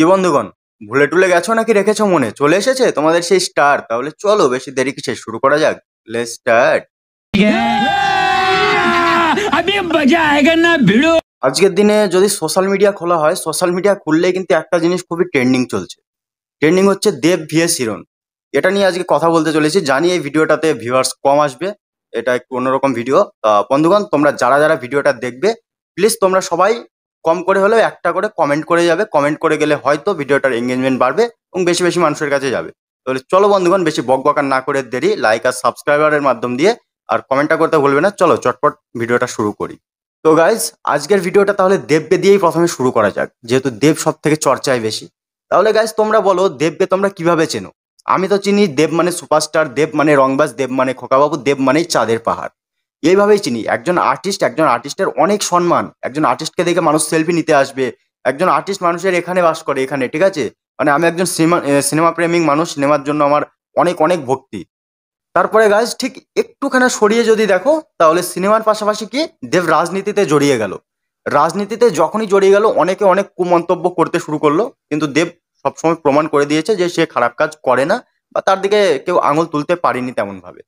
কি বন্ধুগণ, ভুলে টুলে গেছো নাকি রেখেছো মনে? চলে এসেছে তোমাদের সেই স্টার। তাহলে চলো বেশি দেরি কিসের, শুরু করা যাক। Let's start. আজকের দিনে যদি সোশ্যাল মিডিয়া খোলা হয়, সোশ্যাল মিডিয়া খুললেই কিন্তু একটা জিনিস খুবই ট্রেন্ডিং চলছে। ট্রেন্ডিং হচ্ছে দেব ভিএস হিরণ। এটা নিয়ে আজকে কথা বলতে চলেছি। জানি এই ভিডিওটাতে ভিউয়ার্স কম আসবে, এটা একটু অন্যরকম ভিডিও। বন্ধুগণ, তোমরা যারা যারা ভিডিওটা দেখবে, প্লিজ তোমরা সবাই কম করে হলেও একটা করে কমেন্ট করে যাবে। কমেন্ট করে গেলে হয়তো ভিডিওটার এঙ্গেজমেন্ট বাড়বে এবং বেশি বেশি মানুষের কাছে যাবে। তাহলে চলো বন্ধুগণ, বেশি বকবকার না করে দেরি, লাইক আর সাবস্ক্রাইবারের মাধ্যম দিয়ে আর কমেন্টটা করতে ভুলবে না। চলো চটপট ভিডিওটা শুরু করি। তো গাইজ, আজকের ভিডিওটা তাহলে দেবকে দিয়েই প্রথমে শুরু করা যাক, যেহেতু দেব সব থেকে চর্চায় বেশি। তাহলে গাইজ, তোমরা বলো দেবকে তোমরা কিভাবে চেনো? আমি তো চিনি দেব মানে সুপারস্টার, দেব মানে রংবাজ, দেব মানে খোকাবাবু, দেব মানেই চাঁদের পাহাড়। এইভাবেই চিনি। একজন আর্টিস্টের অনেক সম্মান। একজন আর্টিস্টকে দেখে মানুষ সেলফি নিতে আসবে। একজন আর্টিস্ট মানুষের এখানে বাস করে, এখানে, ঠিক আছে? মানে আমি একজন সিনেমা প্রেমিক মানুষ, সিনেমার জন্য আমার অনেক অনেক ভক্তি। তারপরে গাইজ, ঠিক একটুখানি সরিয়ে যদি দেখো, তাহলে সিনেমার পাশাপাশি কি দেব রাজনীতিতে জড়িয়ে গেল। রাজনীতিতে যখনই জড়িয়ে গেল, অনেকে অনেক কুমন্তব্য করতে শুরু করলো, কিন্তু দেব সবসময় প্রমাণ করে দিয়েছে যে সে খারাপ কাজ করে না, বা তার দিকে কেউ আঙুল তুলতে পারেনি তেমন ভাবে।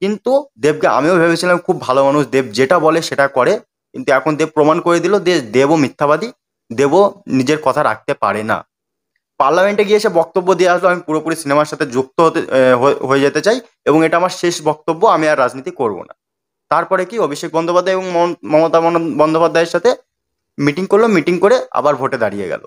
কিন্তু দেবকে আমিও ভেবেছিলাম খুব ভালো মানুষ, দেব যেটা বলে সেটা করে। কিন্তু এখন দেব প্রমাণ করে দিল যে দেবও মিথ্যাবাদী, দেবও নিজের কথা রাখতে পারে না। পার্লামেন্টে গিয়ে এসে বক্তব্য দিয়ে আসলো, আমি পুরোপুরি সিনেমার সাথে যুক্ত হয়ে যেতে চাই এবং এটা আমার শেষ বক্তব্য, আমি আর রাজনীতি করব না। তারপরে কি অভিষেক বন্দ্যোপাধ্যায় এবং মমতা বন্দ্যোপাধ্যায়ের সাথে মিটিং করলো, মিটিং করে আবার ভোটে দাঁড়িয়ে গেল।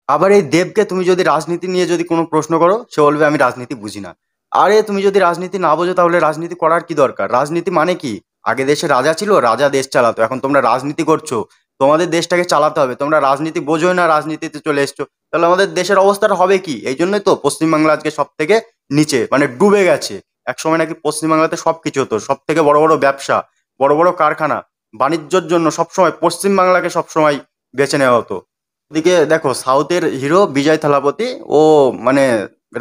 আবার এই দেবকে তুমি যদি রাজনীতি নিয়ে যদি কোনো প্রশ্ন করো, সে বলবে আমি রাজনীতি বুঝি না। আরে তুমি যদি রাজনীতি না বোঝো, তাহলে রাজনীতি করার কি দরকার? রাজনীতি মানে কি? আগে দেশে রাজা ছিল, রাজা দেশ চালাতো। এখন তোমরা রাজনীতি করছো, তোমাদের দেশটাকে চালাতে হবে। তোমরা রাজনীতি বোঝোই না, রাজনীতিতে চলে এসছো, তাহলে আমাদের দেশের অবস্থাটা হবে কি? এই জন্যই তো পশ্চিমবাংলা আজকে সব থেকে নিচে, মানে ডুবে গেছে। এক সময় নাকি পশ্চিমবাংলাতে সবকিছু হতো, সব থেকে বড় বড় ব্যবসা, বড় বড় কারখানা, বাণিজ্যের জন্য সবসময় পশ্চিমবাংলাকে সবসময় বেছে নেওয়া হতো। এদিকে দেখো, সাউথের হিরো বিজয় থালাপতি, ও মানে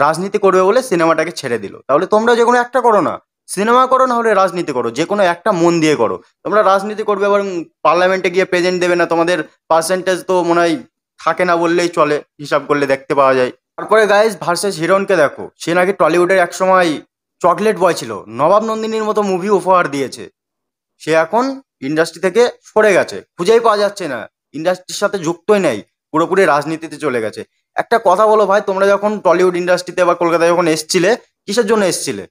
রাজনীতি করবে বলে সিনেমাটাকে ছেড়ে দিল। তাহলে তোমরা যে কোনো একটা করো না, সিনেমা করো না হলে রাজনীতি করো, যে কোনো একটা মন দিয়ে করো। তোমরা রাজনীতি করবে এবং পার্লামেন্টে গিয়ে প্রেজেন্ট দেবে না, তোমাদের পার্সেন্টেজ তো মনে হয় থাকে না বললেই চলে, হিসাব করলে দেখতে পাওয়া যায়। তারপরে গাইজ ভার্সেস হিরোইনকে দেখো, সে নাকি টলিউডের এক সময় চকলেট বয় ছিল, নবাব নন্দিনীর মতো মুভি উপহার দিয়েছে। সে এখন ইন্ডাস্ট্রি থেকে সরে গেছে, খুঁজেই পাওয়া যাচ্ছে না, ইন্ডাস্ট্রির সাথে যুক্তই নেই, পুরোপুরি রাজনীতিতে চলে গেছে। একটা কথা বলো ভাই, তোমরা যখন টলিউড ইন্ডাস্ট্রিতে বা কলকাতায় যখন এসছিলে, কিসের জন্য এসছিলে?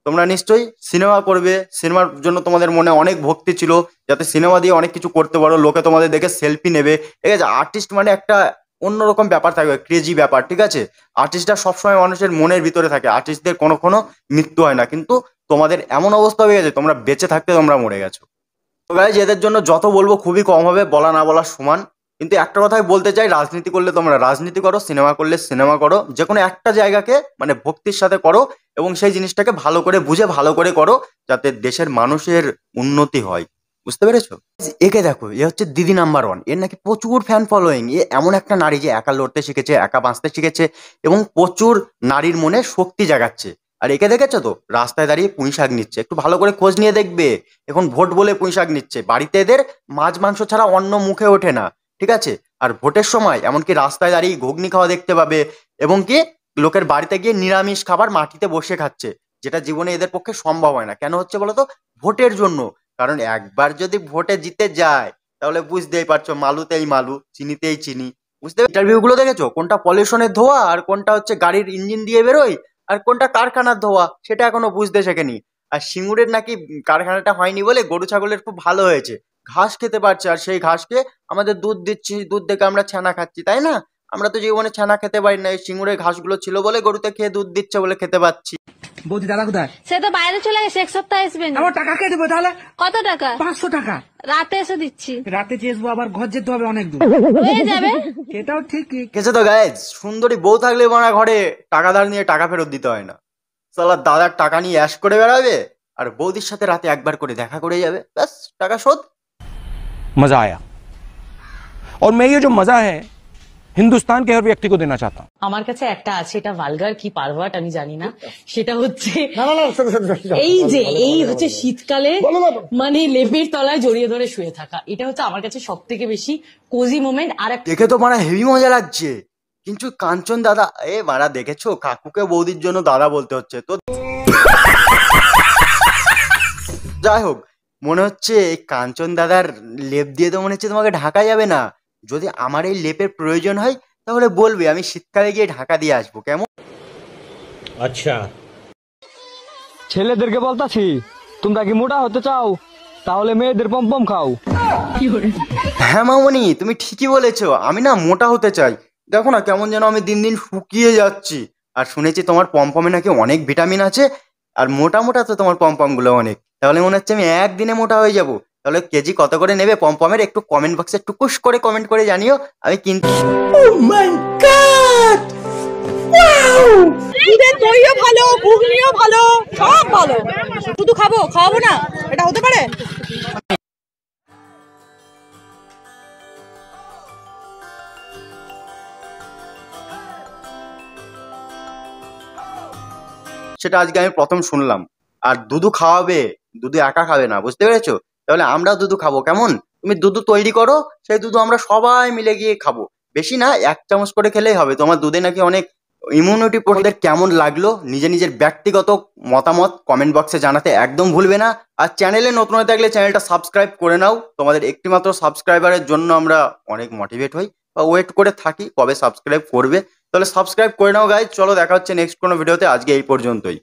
তোমরা নিশ্চয়ই সিনেমা করবে, সিনেমার জন্য তোমাদের মনে অনেক ভক্তি ছিল, যাতে সিনেমা দিয়ে অনেক কিছু করতে পারো, লোকে তোমাদের দেখে সেলফি নেবে, ঠিক আছে? আর্টিস্ট মানে একটা অন্যরকম ব্যাপার থাকবে, ক্রেজি ব্যাপার, ঠিক আছে? আর্টিস্টরা সবসময় মানুষের মনের ভিতরে থাকে, আর্টিস্টদের কোনো কোনো মৃত্যু হয় না। কিন্তু তোমাদের এমন অবস্থা হয়ে গেছে, তোমরা বেঁচে থাকতে তোমরা মরে গেছো। তো গাইজ, এদের জন্য যত বলবো খুবই কম হবে, বলা না বলা সমান। কিন্তু একটা কথাই বলতে চাই, রাজনীতি করলে তোমরা রাজনীতি করো, সিনেমা করলে সিনেমা করো, যে কোনো একটা জায়গাকে মানে ভক্তির সাথে করো এবং সেই জিনিসটাকে ভালো করে বুঝে ভালো করে করো, যাতে দেশের মানুষের উন্নতি হয়। বুঝতে পেরেছো? একে দেখো, এ হচ্ছে দিদি নাম্বার ওয়ান। এর নাকি প্রচুর ফ্যান ফলোয়িং। এ এমন একটা নারী যে একা লড়তে শিখেছে, একা বাঁচতে শিখেছে এবং প্রচুর নারীর মনে শক্তি জাগাচ্ছে। আর একে দেখেছো তো, রাস্তায় দাঁড়িয়ে পুঁই শাক নিচ্ছে। একটু ভালো করে খোঁজ নিয়ে দেখবে, এখন ভোট বলে পুঁই শাক নিচ্ছে। বাড়িতে এদের মাছ মাংস ছাড়া অন্য মুখে ওঠে না, ঠিক আছে? আর ভোটের সময় এমনকি রাস্তায় দাঁড়িয়ে ঘুগনি খাওয়া দেখতে পাবে, এবং কি লোকের বাড়িতে গিয়ে নিরামিষ খাবার মাটিতে বসে খাচ্ছে, যেটা জীবনে এদের পক্ষে সম্ভব হয় না। কেন হচ্ছে বলো তো? ভোটের জন্য। কারণ একবার যদি ভোটে জিতে যায়, তাহলে বুঝতেই পারছো, মালুতেই মালু, চিনিতেই চিনি। বুঝতে ইন্টারভিউ গুলো দেখেছো? কোনটা পলিউশনের ধোয়া আর কোনটা হচ্ছে গাড়ির ইঞ্জিন দিয়ে বেরোয় আর কোনটা কারখানার ধোয়া, সেটা এখনো বুঝতে শেখেনি। আর সিঙ্গুরের নাকি কারখানাটা হয়নি বলে গরু ছাগলের খুব ভালো হয়েছে, ঘাস খেতে পারছে, আর সেই ঘাসকে আমাদের দুধ দিচ্ছি, দুধ থেকে আমরা ছানা খাচ্ছি, তাই না? আমরা তো জীবনে ছানা খেতে পারি না, এই সিঙ্গুরের ঘাসগুলো ছিল বলে গরুতে খেয়ে দুধ দিচ্ছে বলে খেতে পাচ্ছি। বৌদি দাদা কোথায়? সে তো বাইরে চলে গেছে, এক সপ্তাহ আসবে না। আমার টাকা কে দেবো তাহলে? কত টাকা? 500 টাকা। রাতে এসে দিচ্ছি। রাতে চেয়েছবো, আবার ঘর যেতে হবে অনেক দূর। হয়ে যাবে। এটাও ঠিক। কেছে তো গাইজ, সুন্দরী বউ থাকলে মানা ঘরে টাকা ধার নিয়ে টাকা ফেরত দিতে হয় না। সালা দাদার টাকা নিয়ে অ্যাশ করে বেড়াবে আর বৌদির সাথে রাতে একবার করে দেখা করে যাবে, ব্যাস টাকা শোধ। मजा आया और मैं ये जो मजा है हिंदुस्तान के हर व्यक्ति को देना चाहता हूं। আমার কাছে একটা আছে, এটা ভালগার কি পারভাট আমি জানি না, সেটা হচ্ছে এই হচ্ছে শীতকালে মানে লেপের তলায় জড়িয়ে ধরে শুয়ে থাকা। এটা হচ্ছে আমার কাছে সব থেকে বেশি কোজি মোমেন্ট। আর দেখে তো মানে হেভি মজা লাগছে। কিন্তু কাঞ্চন দাদা, মারা দেখেছো কাকুকে বৌদির জন্য দাদা বলতে হচ্ছে তো। যাই হোক, মনে হচ্ছে এই কাঞ্চন দাদার লেপ দিয়ে তো মনে হচ্ছে তোমাকে ঢাকা যাবে না। যদি আমার এই লেপের প্রয়োজন হয় তাহলে বলবে, আমি শীতকালে গিয়ে ঢাকা দিয়ে আসবো, কেমন? अच्छा। ছেলেদেরকে বলতাছি, তোমরা কি মোটা হতে চাও তাহলে মেয়েদের পম্পম খাও। হ্যাঁ মামনি, তুমি ঠিকই বলেছো, আমি না মোটা হতে চাই। দেখো না কেমন যেন আমি দিন দিন শুকিয়ে যাচ্ছি। আর শুনেছি তোমার পমপমে নাকি অনেক ভিটামিন আছে, আর মোটা মোটা তো তোমার পমপম গুলো অনেক। তাহলে মনে হচ্ছে আমি একদিনে মোটা হয়ে যাব। তাহলে কেজি কত করে নেবে পমপমের, একটু কমেন্ট বক্সে টুকুস করে কমেন্ট করে জানিও, আমি কিন্তু। দইও ভালো, ঘুগনিও ভালো, সব ভালো। শুধু খাবো, খাওয়াবো না, এটা হতে পারে? সেটা আজকে আমি প্রথম শুনলাম। আর দুধু খাওয়াবে, দুধু একা খাবে না, বুঝতে পেরেছো? তাহলে আমরা দুধু খাবো, কেমন? তুমি দুধু তৈরি করো, সেই দুধু আমরা সবাই মিলে গিয়ে খাবো। বেশি না, 1 চামচ করে খেলেই হবে। তোমার দুধে নাকি অনেক ইমিউনিটি। ওদের কেমন লাগলো নিজের নিজের ব্যক্তিগত মতামত কমেন্ট বক্সে জানাতে একদম ভুলবে না। আর চ্যানেলে নতুন হয়ে থাকলে চ্যানেলটা সাবস্ক্রাইব করে নাও। তোমাদের একটিমাত্র সাবস্ক্রাইবারের জন্য আমরা অনেক মোটিভেট হই বা ওয়েট করে থাকি কবে সাবস্ক্রাইব করবে। তাহলে সাবস্ক্রাইব করে নাও গাইজ। চলো দেখা হচ্ছে নেক্সট কোনো ভিডিওতে, আজকে এই পর্যন্তই।